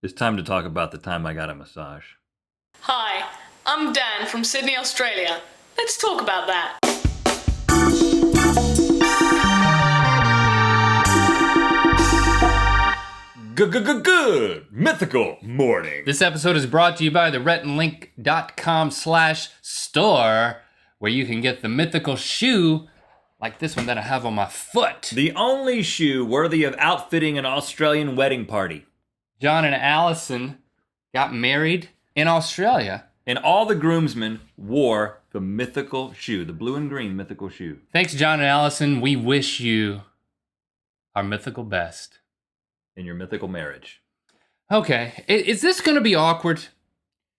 It's time to talk about the time I got a massage. Hi, I'm Dan from Sydney, Australia. Let's talk about that. Good Mythical Morning. This episode is brought to you by the RhettandLink.com/store, where you can get the mythical shoe like this one that I have on my foot. The only shoe worthy of outfitting an Australian wedding party. John and Allison got married in Australia. And all the groomsmen wore the mythical shoe, the blue and green mythical shoe. Thanks, John and Allison. We wish you our mythical best. In your mythical marriage. Okay, is this going to be awkward?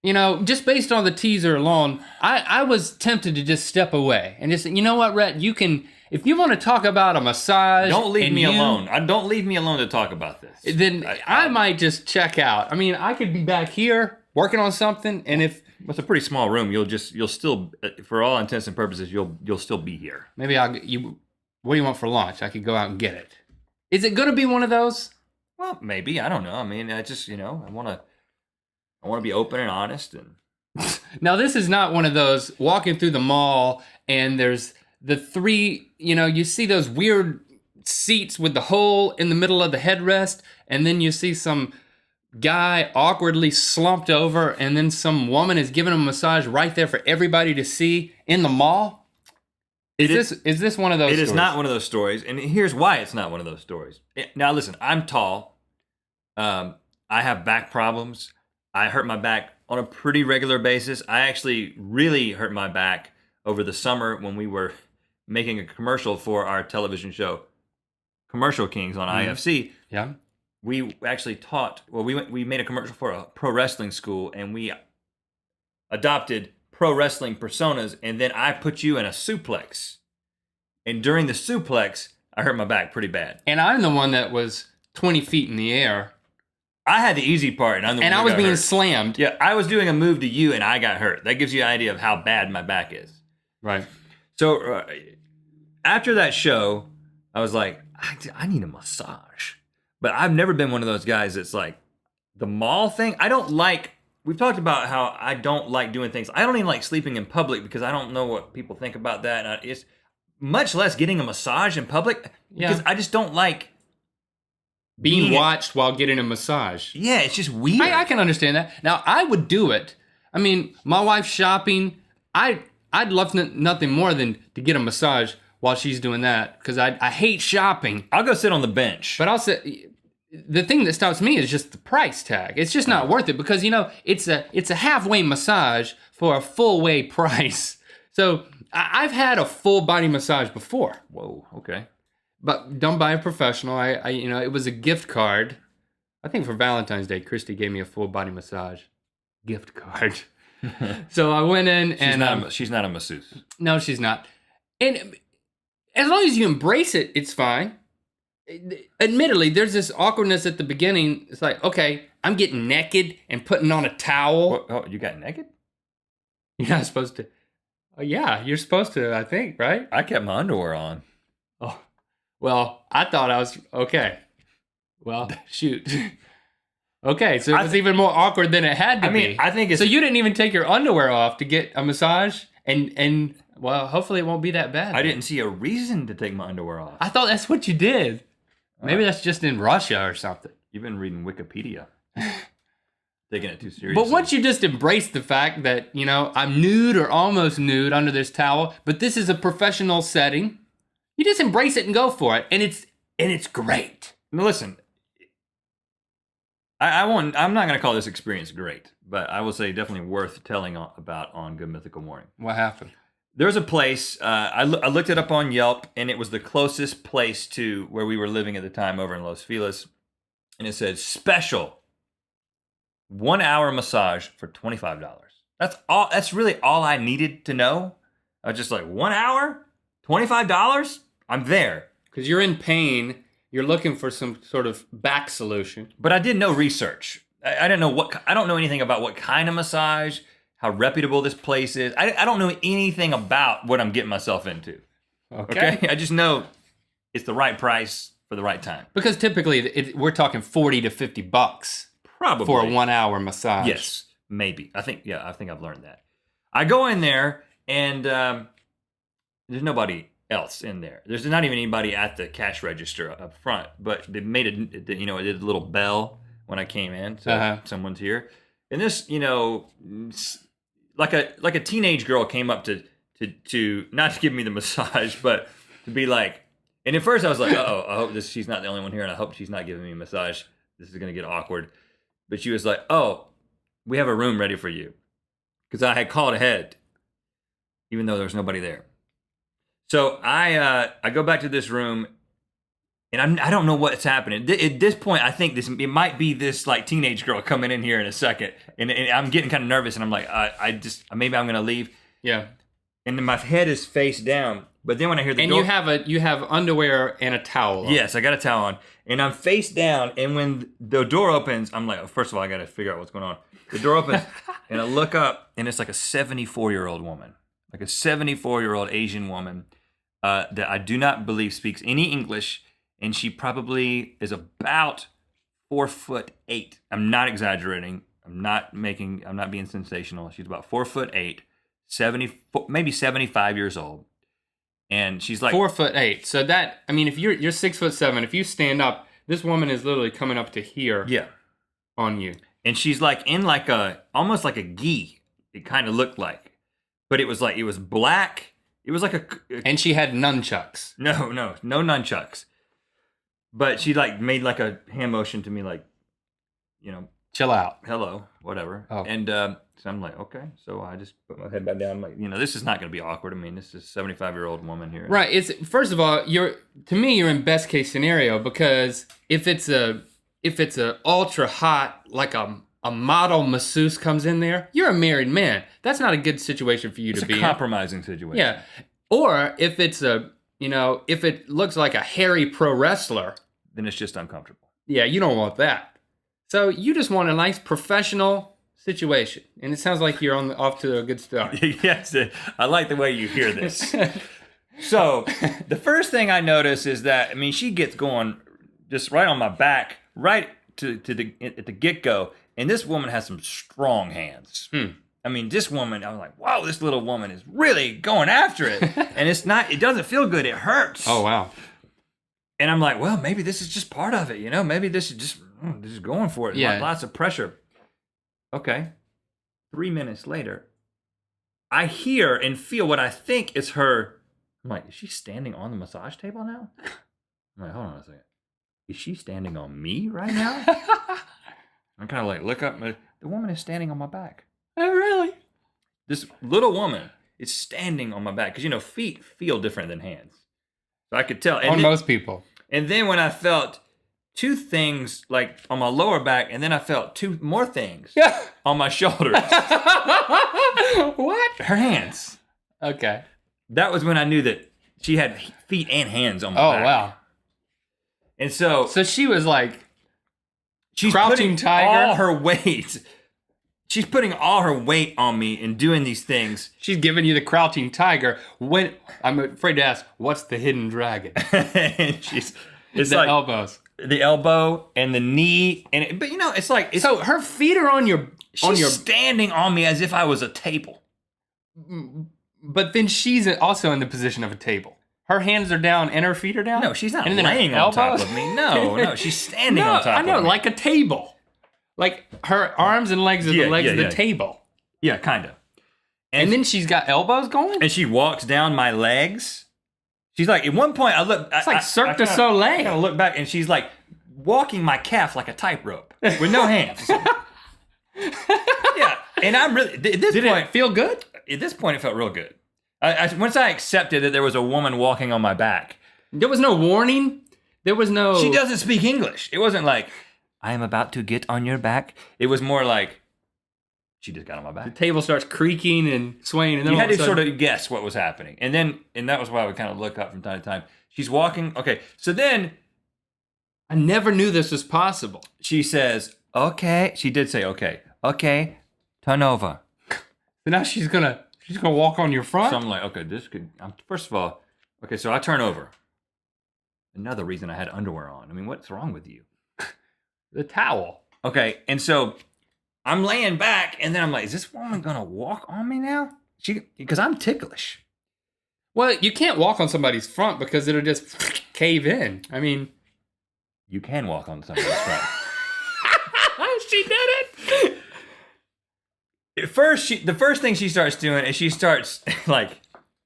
You know, just based on the teaser alone, I was tempted to just step away and just, you know what, Rhett, you can, if you want to talk about a massage. Don't leave me alone. Don't leave me alone to talk about this. Then I might just check out. I mean, I could be back here working on something, and if it's a pretty small room, you'll still, for all intents and purposes, you'll still be here. Maybe what do you want for lunch? I could go out and get it. Is it going to be one of those? Well, maybe. I don't know. I mean, I just, I want to be open and honest. And now, this is not one of those walking through the mall and there's the three, you see those weird seats with the hole in the middle of the headrest, and then you see some guy awkwardly slumped over, and then some woman is giving him a massage right there for everybody to see in the mall. Is this one of those stories? It is not one of those stories, and here's why it's not one of those stories. Now, listen, I'm tall. I have back problems. I hurt my back on a pretty regular basis. I actually really hurt my back over the summer when we were making a commercial for our television show, Commercial Kings on IFC. Yeah. We actually we made a commercial for a pro wrestling school, and we adopted pro wrestling personas, and then I put you in a suplex. And during the suplex, I hurt my back pretty bad. And I'm the one that was 20 feet in the air. I had the easy part, and I'm the one and that I was got being hurt. slammed. Yeah, I was doing a move to you, and I got hurt. That gives you an idea of how bad my back is. Right. So after that show, I was like, I need a massage. But I've never been one of those guys that's like, the mall thing, I don't like. We've talked about how I don't like doing things. I don't even like sleeping in public because I don't know what people think about that. And it's much less getting a massage in public because I just don't like being watched while getting a massage. Yeah, it's just weird. I can understand that. Now, I would do it. I mean, my wife's shopping. I'd love nothing more than to get a massage while she's doing that because I hate shopping. I'll go sit on the bench. But I'll say, the thing that stops me is just the price tag. It's just not worth it because, it's a halfway massage for a full way price. So I've had a full body massage before. Whoa, okay. But done by a professional. It was a gift card. I think for Valentine's Day, Christy gave me a full body massage gift card. So I went in she's not a masseuse. No, she's not. And as long as you embrace it, it's fine. Admittedly, there's this awkwardness at the beginning. It's like, okay, I'm getting naked and putting on a towel. What, oh, you got naked? You're not supposed to. Oh, yeah, you're supposed to, I think, right? I kept my underwear on. Oh, well, I thought I was okay. Well, shoot. Okay, so it was even more awkward than it had to be. I think it's... So you didn't even take your underwear off to get a massage? And well, hopefully it won't be that bad. I didn't see a reason to take my underwear off. I thought that's what you did. Maybe that's just in Russia or something. You've been reading Wikipedia. Taking it too seriously. But once you just embrace the fact that, I'm nude or almost nude under this towel, but this is a professional setting, you just embrace it and go for it. And it's great. Now listen, I'm not going to call this experience great, but I will say definitely worth telling about on Good Mythical Morning. What happened? There's a place, I looked it up on Yelp, and it was the closest place to where we were living at the time over in Los Feliz. And it said, special 1 hour massage for $25. That's all. That's really all I needed to know. I was just like, 1 hour? $25? I'm there. Because you're in pain. You're looking for some sort of back solution. But I did no research. I didn't know I don't know anything about what kind of massage, how reputable this place is. I don't know anything about what I'm getting myself into. Okay? I just know it's the right price for the right time. Because typically we're talking $40 to $50. Probably. For a 1 hour massage. Yes, maybe. I think I've learned that. I go in there, and there's nobody else in there. There's not even anybody at the cash register up front, but they made it did a little bell when I came in, so someone's here. And this, like a teenage girl came up to not to give me the massage, but to be like, and at first I was like, uh-oh, I hope she's not the only one here, and I hope she's not giving me a massage. This is going to get awkward. But she was like, oh, we have a room ready for you. Because I had called ahead, even though there was nobody there. So I go back to this room, and I don't know what's happening. At this point, I think it might be this like teenage girl coming in here in a second. And I'm getting kind of nervous, and I'm like, maybe I'm going to leave. Yeah. And then my head is face down. But then when I hear the door... And you have underwear and a towel on. Yes, I got a towel on. And I'm face down, and when the door opens, I'm like, first of all, I got to figure out what's going on. The door opens, and I look up, and it's like a 74-year-old woman. Like a 74-year-old Asian woman that I do not believe speaks any English, and she probably is about 4'8". I'm not exaggerating. I'm not being sensational. She's about 4'8", maybe 75 years old. And she's like 4'8". So that, I mean, if you're 6'7", if you stand up, this woman is literally coming up to here. Yeah. On you. And she's like in like almost like a gi. It kind of looked like, but it was black. It was like a and she had nunchucks. No nunchucks. But she like made like a hand motion to me, like, chill out. Hello, whatever. Oh. And so I'm like, okay. So I just put my head back down. I'm like, this is not going to be awkward. I mean, this is a 75-year-old woman here. Right. It's first of all, you're in best case scenario, because if it's a ultra hot, like a model masseuse comes in there, you're a married man. That's not a good situation for you to be in. It's a compromising situation. Yeah. Or if it's if it looks like a hairy pro wrestler, then it's just uncomfortable. Yeah, you don't want that. So you just want a nice professional situation, and it sounds like you're off to a good start. Yes, I like the way you hear this. So the first thing I notice is that, I mean, she gets going just right on my back, right at the get-go, and this woman has some strong hands. I mean, this woman, I'm like, wow, this little woman is really going after it. And it doesn't feel good, it hurts. Oh, wow. And I'm like, well, maybe this is just part of it, maybe this is just going for it. Yeah. Lots of pressure. Okay. 3 minutes later, I hear and feel what I think is her. I'm like, is she standing on the massage table now? I'm like, hold on a second. Is she standing on me right now? I'm kind of like, look up. The woman is standing on my back. Oh, really? This little woman is standing on my back. Because, feet feel different than hands. So I could tell. And most people. And then when I felt two things like on my lower back, and then I felt two more things on my shoulders. What? Her hands. Okay. That was when I knew that she had feet and hands on my back. Oh, wow. And so she was like, she's crouching putting tiger. all her weight. She's putting all her weight on me and doing these things. She's giving you the crouching tiger. When I'm afraid to ask, what's the hidden dragon? And it's the like elbows. The elbow and the knee, but it's like so her feet are on your. She's standing on me as if I was a table. But then she's also in the position of a table. Her hands are down and her feet are down. No, she's not laying on top of me. No, she's standing on top. I know, of me. like a table. Like her arms and legs are the legs of the table. Yeah, kind of. And then she's got elbows going. And she walks down my legs. She's like, at one point, I look. It's like Cirque du Soleil. I kind of look back, and she's like walking my calf like a tightrope with no hands. Yeah, and I'm really at this point. Did it feel good? At this point, it felt real good. Once I accepted that there was a woman walking on my back, there was no warning. There was no. She doesn't speak English. It wasn't like, I am about to get on your back. It was more like, she just got on my back. The table starts creaking and swaying, and then you had to sort of guess what was happening, and that was why I would kind of look up from time to time. She's walking. Okay, so then I never knew this was possible. She says, "Okay." She did say, "Okay, okay, turn over." So now she's gonna walk on your front. So I'm like, okay, this could. First of all, okay, so I turn over. Another reason I had underwear on. I mean, what's wrong with you? The towel. Okay, and so I'm laying back, and then I'm like, is this woman gonna walk on me now? Because I'm ticklish. Well, you can't walk on somebody's front because it'll just cave in. I mean, You can walk on somebody's front. she did it. At first, the first thing she starts doing is she starts like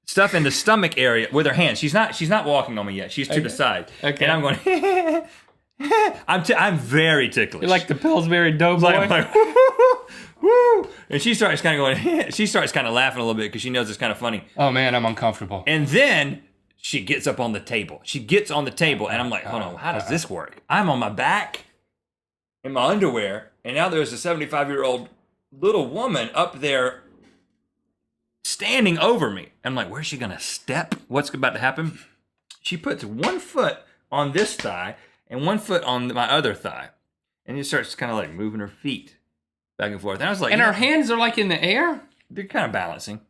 stuff in the stomach area with her hands. She's not walking on me yet. She's to the side, Okay. and I'm going. I'm very ticklish. You're like the Pillsbury Doughboy. I'm like, woo, and she starts kind of going. She starts kind of laughing a little bit because she knows it's kind of funny. Oh man, I'm uncomfortable. And then she gets up on the table. She gets on the table, and I'm like, hold on, how does this work? I'm on my back in my underwear, and now there's a 75-year-old little woman up there standing over me. I'm like, where's she gonna step? What's about to happen? She puts one foot on this thigh and one foot on my other thigh, and she starts kind of like moving her feet back and forth. And I was like, And her hands are like in the air? they're kind of balancing.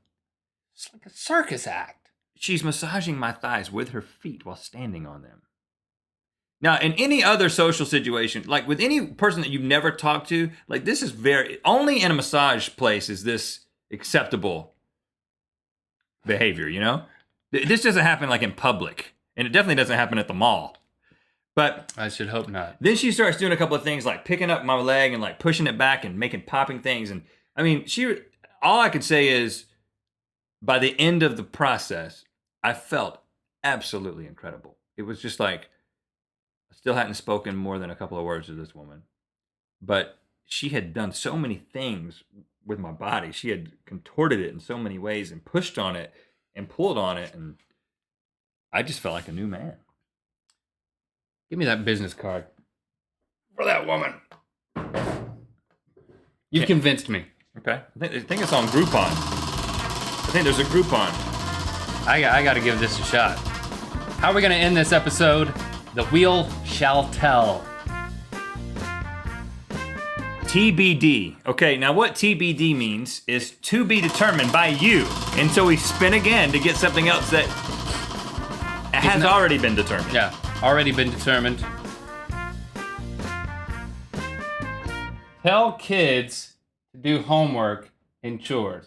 It's like a circus act. She's massaging my thighs with her feet while standing on them. Now, in any other social situation, like with any person that you've never talked to, like this is only in a massage place is this acceptable behavior, you know? This doesn't happen like in public, and it definitely doesn't happen at the mall. But I should hope not. then she starts doing a couple of things like picking up my leg and like pushing it back and making popping things. And I mean, all I could say is by the end of the process, I felt absolutely incredible. It was just like, I still hadn't spoken more than a couple of words to this woman, but she had done so many things with my body. She had contorted it in so many ways and pushed on it and pulled on it. And I just felt like a new man. Give me that business card. For that woman. You've convinced me. Okay. I think it's on Groupon. I think there's a Groupon. I got to give this a shot. How are we going to end this episode? The wheel shall tell. TBD. Okay, now what TBD means is to be determined by you until we spin again to get something else that has already been determined. Yeah, already been determined. Tell kids to do homework and chores.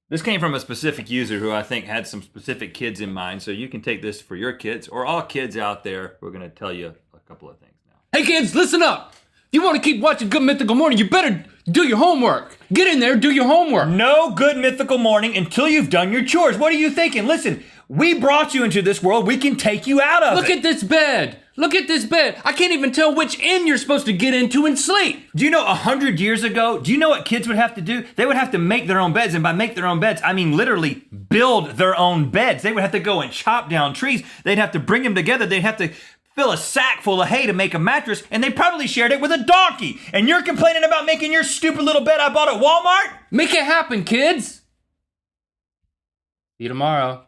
This came from a specific user who I think had some specific kids in mind, so you can take this for your kids or all kids out there. We're going to tell you a couple of things now. Hey kids, listen up! If you want to keep watching Good Mythical Morning, you better do your homework. Get in there, do your homework. No good mythical morning until you've done your chores. What are you thinking? Listen, we brought you into this world. We can take you out of it. Look at this bed. Look at this bed. I can't even tell which end you're supposed to get into and sleep. Do you know 100 years ago, do you know what kids would have to do? They would have to make their own beds. And by make their own beds, I mean literally build their own beds. They would have to go and chop down trees. They'd have to bring them together. They'd have to fill a sack full of hay to make a mattress. And they probably shared it with a donkey. And you're complaining about making your stupid little bed I bought at Walmart? Make it happen, kids. See you tomorrow.